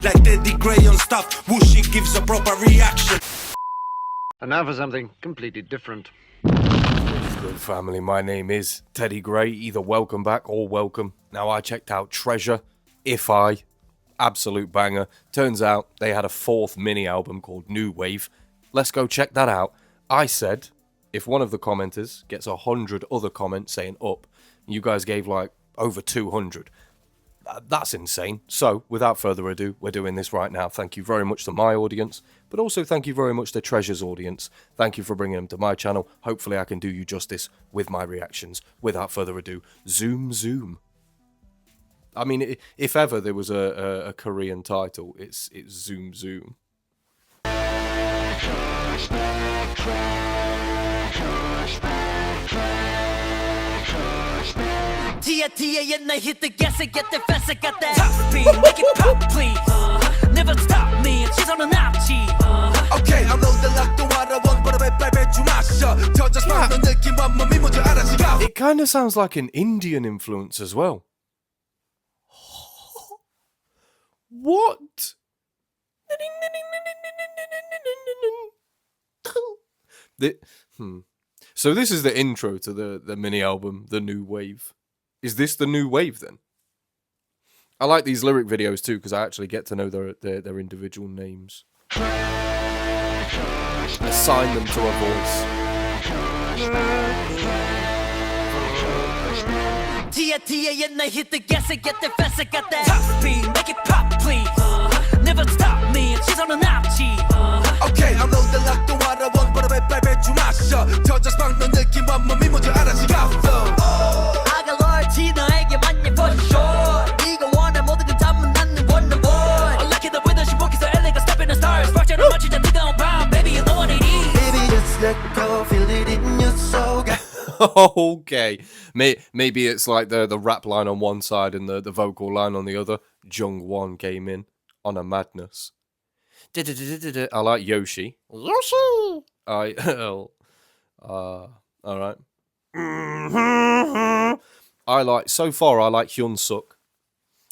Like geddytrey on stuff, Whooshy gives a proper reaction. And now for something completely different. Good family, my name is Teddy Gray. Either welcome back or welcome. Now I checked out Treasure, If I, absolute banger. Turns out they had a fourth mini album called New Wave. Let's go check that out. I said, if one of the commenters gets 100 other comments saying up, you guys gave like over 200. That's insane. So, without further ado, we're doing this right now. Thank you very much to my audience, but also thank you very much to Treasure's audience. Thank you for bringing them to my channel. Hopefully I can do you justice with my reactions. Without further ado, zoom zoom. I mean, if ever there was a Korean title, it's Zoom Zoom. Tia 옛날 hit the gas and get the fast and got that top speed make it pop please never stop me 시선은 앞지 Okay, I'm loaded like the water one, but I bet you mash. Just find the 느낌 one, me 먼저 알아지가. It kind of sounds like an Indian influence as well. What? So this is the intro to the mini album, The New Wave. Is this the new wave then? I like these lyric videos too because I actually get to know their individual names. Assign them to a voice. Tia 옛날 hit the gas and get the fast and got that top speed make it pop please never stop me 시선은 앞지 Okay, I'm loaded like the water one, but I bet you mash. Just find the 느낌 one, me 먼저 알아지가. I got loyalty 너에게만 for sure 네가 원해 모든 걸 담은 나는 원래 boy Lucky the way that she walks the LA got step in the stars 박자를 맞추자 뜨거운 밤 baby you know what it is Baby, just let go, feel it in your soul. Okay, maybe it's like the rap line on one side and the vocal line on the other. Jungwon came in on a madness. I like Yoshi. Yoshi. All right. I like Hyun Suk,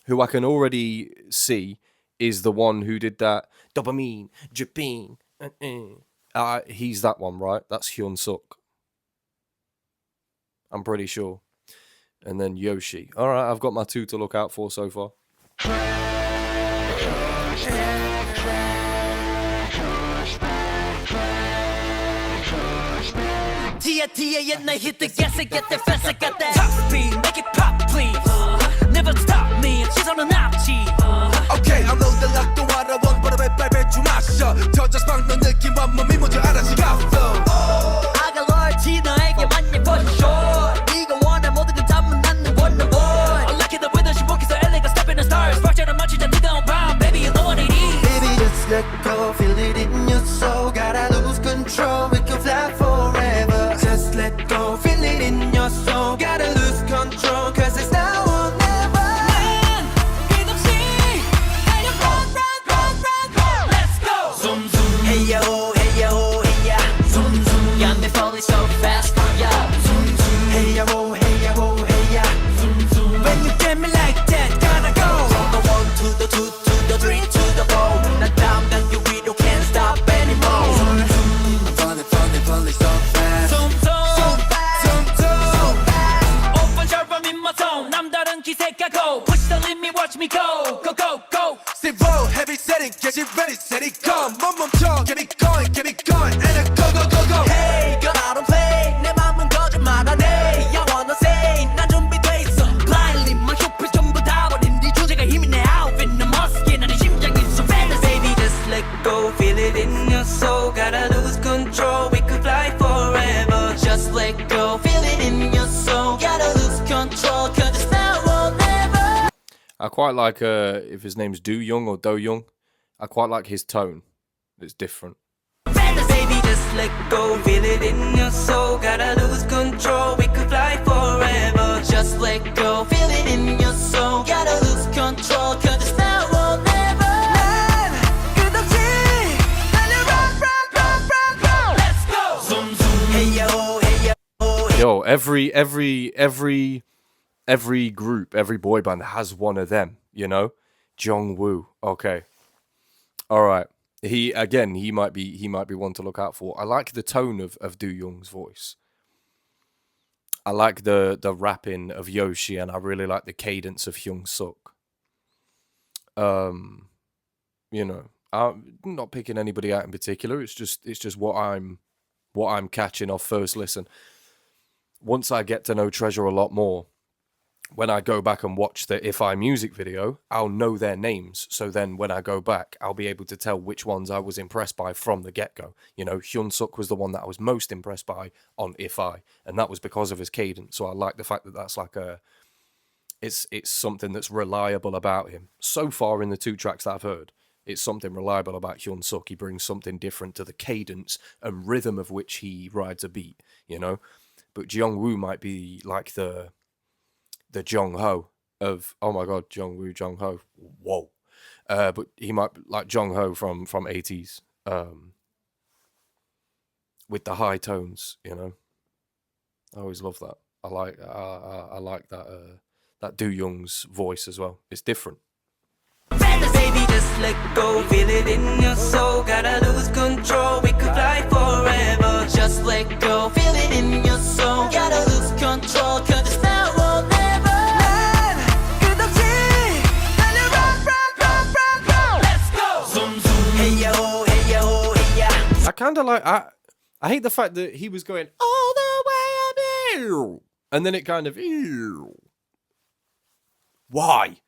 who I can already see is the one who did that dopamine, Japan. He's that one, right? That's Hyun Suk. I'm pretty sure. And then Yoshi. All right, I've got my two to look out for so far. Tia 옛날 hit the gas and get the fast and got that top speed make it pop please never stop me 시선은 앞지 Okay, I'm loaded like the water one, but I bet you mash. Just find the 느낌 one, me 먼저 알아지가. I got loyalty 너에게만 for sure 네가 원해 모든 걸 담은 나는 원래 boy Lucky the way that she walks the LA got step in the stars 박자를 맞추자 뜨거운 밤 baby you know what it is Baby, just let go, feel it in your soul. Gotta lose control, we can fly forever. Just let go, feel it in your soul. Gotta lose control, cause it's now or never. 난 끝없이 달려 run let's go zoom zoom hey yo hey yo hey ya zoom zoom got me falling so fast for ya zoom zoom Hey ya, oh, hey ya, oh, hey ya. zoom zoom When you get me like that, gotta go. From the 1 to the 2 to the 3 to the 4 난 다음 단계 위로 can't stop anymore Falling so fast. zoom zoom Zoom, zoom. 오픈 절밤 in my zone 남다른 기색하고 push the limit watch me go go go go Stay roll, heavy setting, get it ready, set it, come. 멈춰, get me going, and then go, go, go, go. Hey girl I don't play 내 맘은 거짓말 안 해 I wanna say 난 준비돼 있어 blindly my 슈플 전부 다 버린 네 주제가 힘이 내 outfit 내 머스게 나는 심장이 so fast baby just let go feel it in your soul gotta lose control we could fly forever just let go feel it in your soul gotta lose control cause it's now or never I quite like if his name's Do Young or Do Young. I quite like his tone. It's different. baby just let go feel it in your soul gotta lose control we could fly forever just let go feel it in your soul gotta lose control cause it's now or never 난 끝없이 달려 run let's go zoom zoom hey yo hey yo Yo, every group, every boy band has one of them, you know? Jungwoo. Okay. All right. He might be one to look out for. I like the tone of Do Young's voice. I like the rapping of Yoshi, and I really like the cadence of Hyun Suk. You know, I'm not picking anybody out in particular. It's just what I'm catching off first listen. Once I get to know Treasure a lot more, when I go back and watch the If I music video, I'll know their names. So then when I go back, I'll be able to tell which ones I was impressed by from the get-go. You know, Hyun Suk was the one that I was most impressed by on If I, and that was because of his cadence. So I like the fact that that's like it's something that's reliable about him. So far in the 2 tracks that I've heard, it's something reliable about Hyun Suk. He brings something different to the cadence and rhythm of which he rides a beat, you know? But Jung-woo might be like the Jung-ho of, oh my god, Jung-woo, Jung-ho, whoa. But he might be like Jung-ho from 80s, with the high tones, you know? I always love that. I like that Do Young's voice as well. It's different. Fellas, baby, just let go, feel it in your soul. Gotta lose control, we could fly forever. Just let go, feel it in your soul. Gotta lose control, cause it's now or never. 난 끝없이 달려, run. Let's go. Zoom, zoom. Hey yo, hey yo, hey ya. I kind of like, I hate the fact that he was going all the way up here, and then it kind of, ew. Why?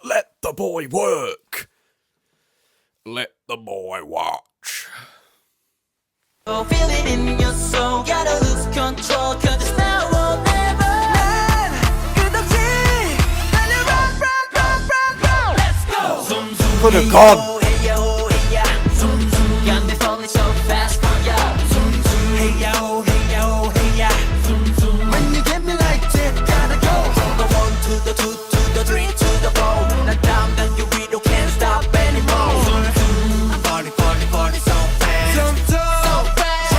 Let the boy work. Let the boy watch. Oh, feel it in your soul. Gotta lose control, cause it's now or never. 난 끝없이 달려, run. Let's go. Zoom, zoom. Put a gun. Hey yo, hey ya. Zoom, zoom. Got me falling so fast for ya. Zoom, zoom. Hey yo, hey yo, hey ya. Zoom, zoom. When you get me like that, gotta go. From the 1 to the 2 to the 3 to the 4. 난 down, then you really can't stop anymore. Zoom, zoom. I'm falling so fast. Jump So fast.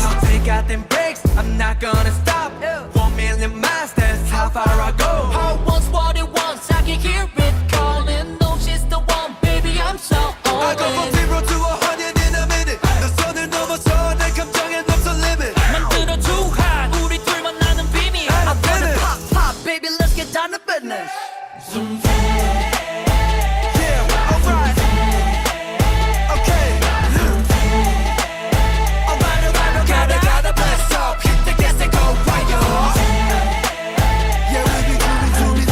I'll take out them breaks, I'm not gonna stop. 1 million miles, that's how far I go. Heart wants what it wants. I can hear it calling. No, she's the one, baby. I'm so all I go from in. 0 to 100 in a minute. 너 선을 넘어서 내 감정엔 없어 limit. 만들어 too hot. 우리 둘만 나는 비밀. I wanna pop, pop, baby. Let's get down to business. Zoom, Yeah, alright. Okay. Alright, gotta blast up. Hit the gas and go right, yo. Yeah, we be doing.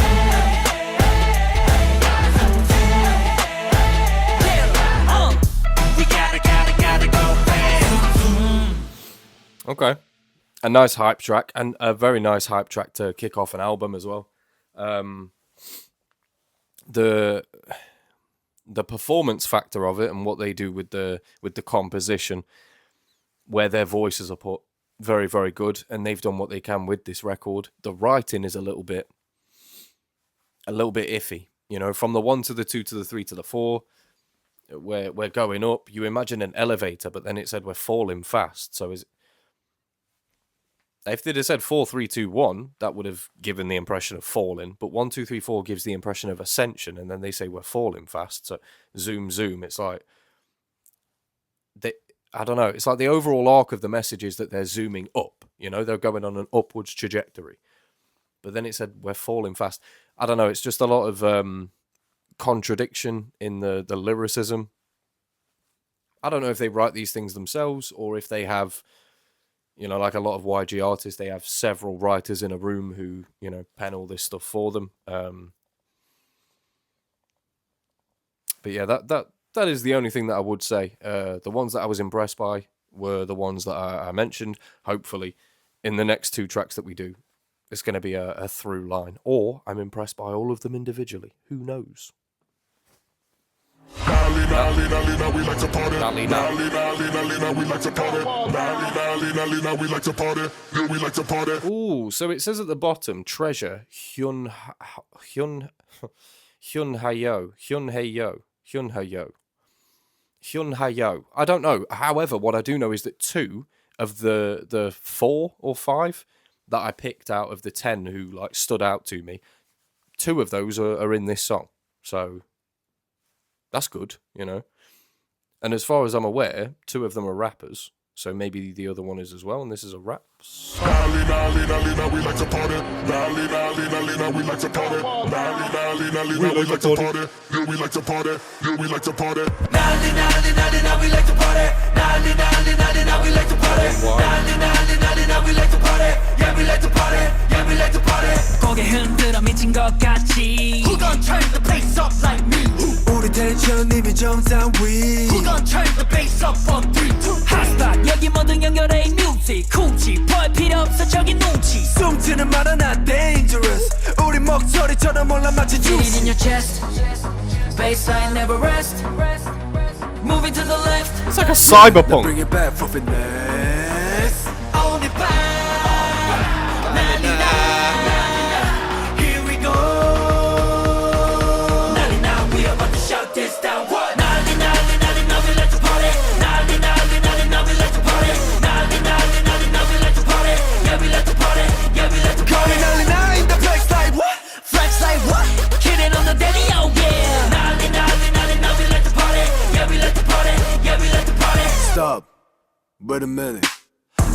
we gotta go fast. Okay. A nice hype track, and a very nice hype track to kick off an album as well. The performance factor of it and what they do with the composition, where their voices are put, very, very good, and they've done what they can with this record. The writing is a little bit iffy, you know, from the 1 to the 2 to the 3 to the 4. We're going up. You imagine an elevator, but then it said we're falling fast. So if they'd have said 4, 3, 2, 1, that would have given the impression of falling. But 1, 2, 3, 4 gives the impression of ascension, and then they say we're falling fast. So zoom, zoom. It's like I don't know. It's like the overall arc of the message is that they're zooming up. You know, they're going on an upwards trajectory. But then it said we're falling fast. I don't know. It's just a lot of contradiction in the lyricism. I don't know if they write these things themselves or if they have, you know, like a lot of YG artists, they have several writers in a room who, you know, pen all this stuff for them. But yeah, that is the only thing that I would say. The ones that I was impressed by were the ones that I mentioned. Hopefully, in the next 2 tracks that we do, it's going to be a through line. Or I'm impressed by all of them individually. Who knows? Nally-Na, we like to party. Nally-Na. Nally-Na, we like to party. Nally-Na, we like to party. Yeah, we like to party. Ooh, so it says at the bottom, Treasure, Hyun Hayo. I don't know. However, what I do know is that 2 of the 4 or 5 that I picked out of the 10 who like stood out to me, 2 of those are in this song. So That's good, you know. And as far as I'm aware, 2 of them are rappers. So maybe the other one is as well, and this is a rap. Nally-Na, we like to party. Nally-Na, we like to party. Nally-Na, we like to party. Yeah, we like to party. Yeah, we like to party. Nally-Na, we like to party. Nally-Na, we like to party. Nally-Na, we like to party. Yeah, we like to party. Yeah, we like to party. 고개 흔들어 미친 것 같지. Who gon' turn the bass up like me? 우리 텐션 이미 정상 위. Who gon' turn the bass up on 3, 2, hot spot 여기 모든 연결해 music 쿵치 볼 필요 없어 저기 눈치 숨지는 말은 not dangerous. 우리 목소리처럼 올라 마치 Feel it in juicy. your chest Bassline never rest Moving to the left It's like a cyberpunk. Bring it back for finesse. Only by Nally-Na Here we go Nally-Na we about to shut this down What? Nally-Na we like to party Nally-Na we like to party Nally-Na we like to party Yeah we like to party Yeah we like to Call me party Nally-Na in the flex like what? Flex like what? Hit it on the daddy, oh yeah Nally-Na we like to party Yeah we like to party Yeah we like to party Stop. Wait a minute.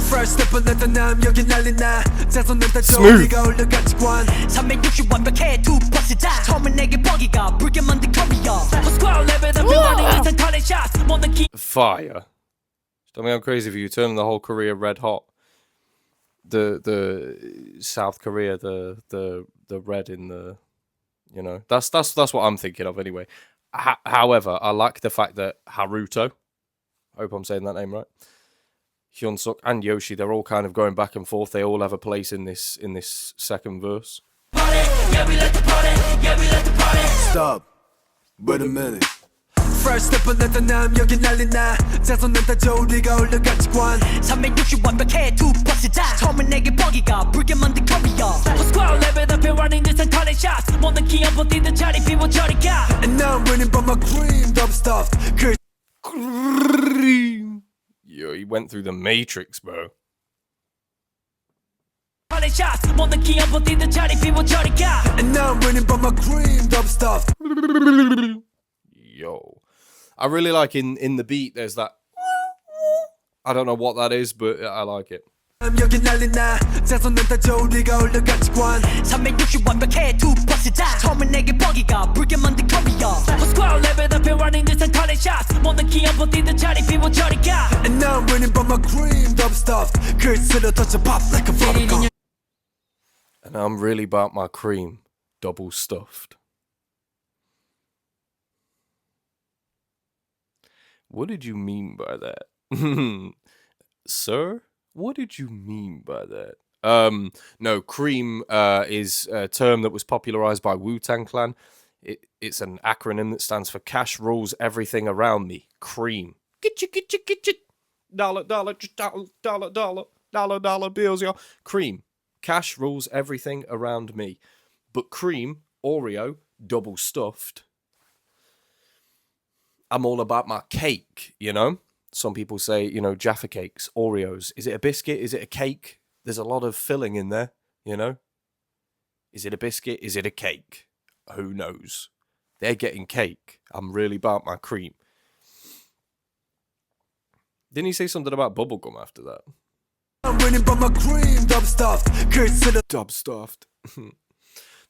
First step은 나타남 여기 난리나 자손은 다 Smooth. 조리가 올라같이 관 360 완벽해 두 번째다 처음엔 내게 버기가 붉게 만든 커리어 스쿼어 레벨 up running instant turning shots 못 느끼 Fire. Tell me how crazy for you turning the whole Korea red hot. The South Korea, the red in the, you know, that's what I'm thinking of anyway. However, I like the fact that Haruto, I hope I'm saying that name right, Hyunsuk and Yoshi, they're all kind of going back and forth. They all have a place in this second verse. party Yeah we like to party Yeah we like to party Stop. Wait a minute. First step은 나타남 여기 난리나 자손은 다 조리가 올라같이 관 360 완벽해 두 번째다 처음엔 내게 버기가 붉게 만든 커리어 스쿼어 레벨 up running instant turning shots 못 느끼 버티는 자리 비워 저리 가 And now I'm winning by my cream dumb stuff. 그 Yo, he went through the Matrix, bro. turning shots 못 느끼 버티는 자리 비워 저리 가 And now I'm winning by my cream dumb stuff. Yo. I really like in the beat, there's that. I don't know what that is, but I like it. 여기 난리나 자손은 다 조리가 올라같이 관 360 완벽해 두 번째다 처음엔 내게 버기가 붉게 만든 커리어 스쿼어 레벨 up running instant turning shots 못 느끼 버티는 자리 비워 저리 가 And now I'm winning by my cream dumb stuff. 글 쓸어 터져 pop like a bubblegum. And I'm really about my cream, double stuffed. What did you mean by that? Sir? What did you mean by that? No, cream is a term that was popularized by Wu-Tang Clan. It's an acronym that stands for Cash Rules Everything Around Me. Cream. Get you. Dollar bills, y'all. Cream. Cash rules everything around me. But cream, Oreo, double stuffed. I'm all about my cake, you know? Some people say, you know, Jaffa cakes, Oreos. Is it a biscuit? Is it a cake? There's a lot of filling in there, you know? Is it a biscuit? Is it a cake? Who knows? They're getting cake. I'm really about my cream. Didn't he say something about bubblegum after that? I'm winning by my cream dumb stuff. 글 쓸어 Dub stuffed.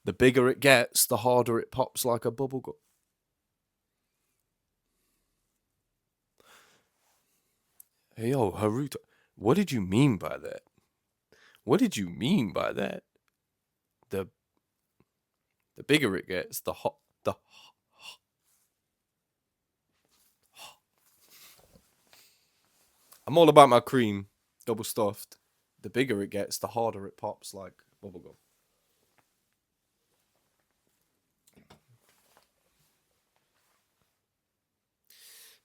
The bigger it gets, the harder it pops like a bubblegum. Hey, yo, Haruto, what did you mean by that? What did you mean by that? The bigger it gets, I'm all about my cream, double stuffed. The bigger it gets, the harder it pops like bubblegum.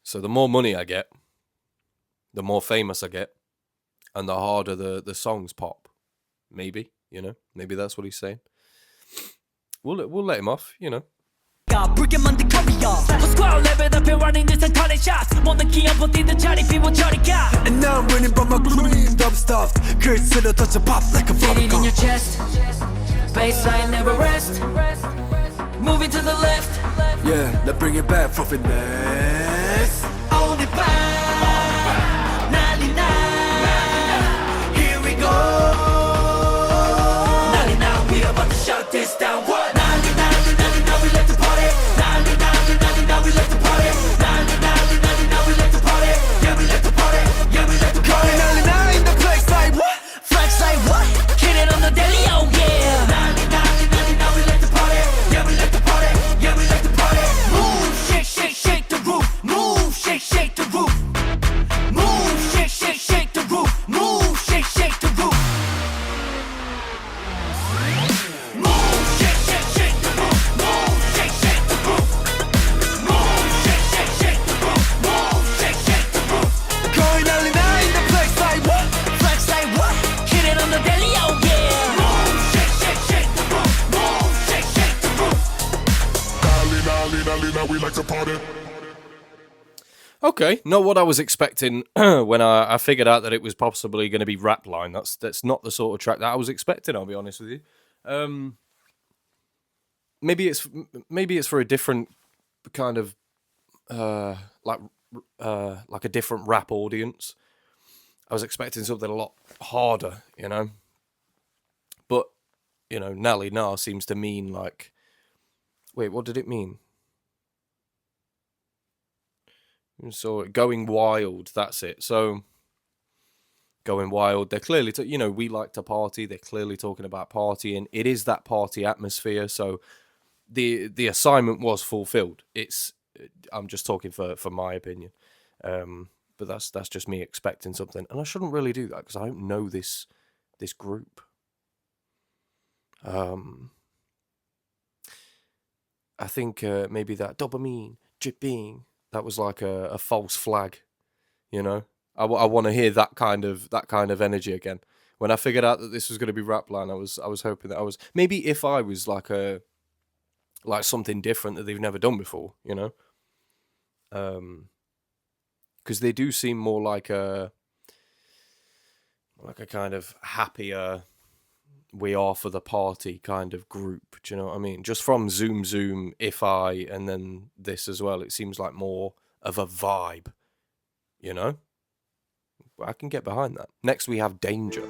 So the more money I get, the more famous I get, and the harder the songs pop. Maybe, you know, maybe that's what he's saying. We'll let him off, you know. 붉게 만든 커리어 스쿼어 레벨 up running instant turning shots 못 느끼 버티는 자리 비워 저리 가 And now I'm winning by my cream dumb stuff. 글 쓸어 터져 pop like a Feel it in bubblegum. your chest Bassline never rest moving to the left. Yeah, let's bring it back from finesse. 오늘 밤 Nally-Na. Here we go. Nally-Na, we about to shut this down. What? Nally-Na, we like to party. Nally-Na, we like to party. Nally-Na, we like to party. Yeah, we like to party. Yeah, we like to party. Nally-Na in the place like what? Flex like what? Hit it on the daily, oh yeah. Nally-Na, we like to party. Yeah, we like to party. Yeah, we like to party. Move, shake, shake, shake the roof. Move, shake, shake the roof. Move, shake, shake, shake the roof. Move, shake, shake the roof. Move, shake, shake, shake the roof. Move, shake, shake the roof. Move, shake, shake, shake the roof. Move, shake, shake the roof. Going Nally-Na in the place like what? Flex like what? Hit it on the daily, oh yeah. Move, shake, shake, shake the roof. Move, shake, shake the roof. Nally-Na, we like to party. Okay, not what I was expecting when I figured out that it was possibly going to be rap line. That's not the sort of track that I was expecting. I'll be honest with you. Maybe it's for a different kind of like a different rap audience. I was expecting something a lot harder, you know. But you know, Nally-Na seems to mean like, wait, what did it mean? So going wild, that's it. So going wild, they're clearly, you know, we like to party. They're clearly talking about partying. It is that party atmosphere. So the assignment was fulfilled. I'm just talking for my opinion, but that's just me expecting something, and I shouldn't really do that because I don't know this group. I think maybe that dopamine dripping, that was like a false flag, you know. I want to hear that kind of energy again. When I figured out that this was going to be rap line, I was hoping that maybe if I was like something different that they've never done before, you know. Because they do seem more like a kind of happier, we are for the party kind of group. Do you know what I mean? Just from Zoom Zoom, If I, and then this as well, it seems like more of a vibe, you know? I can get behind that. Next we have Danger.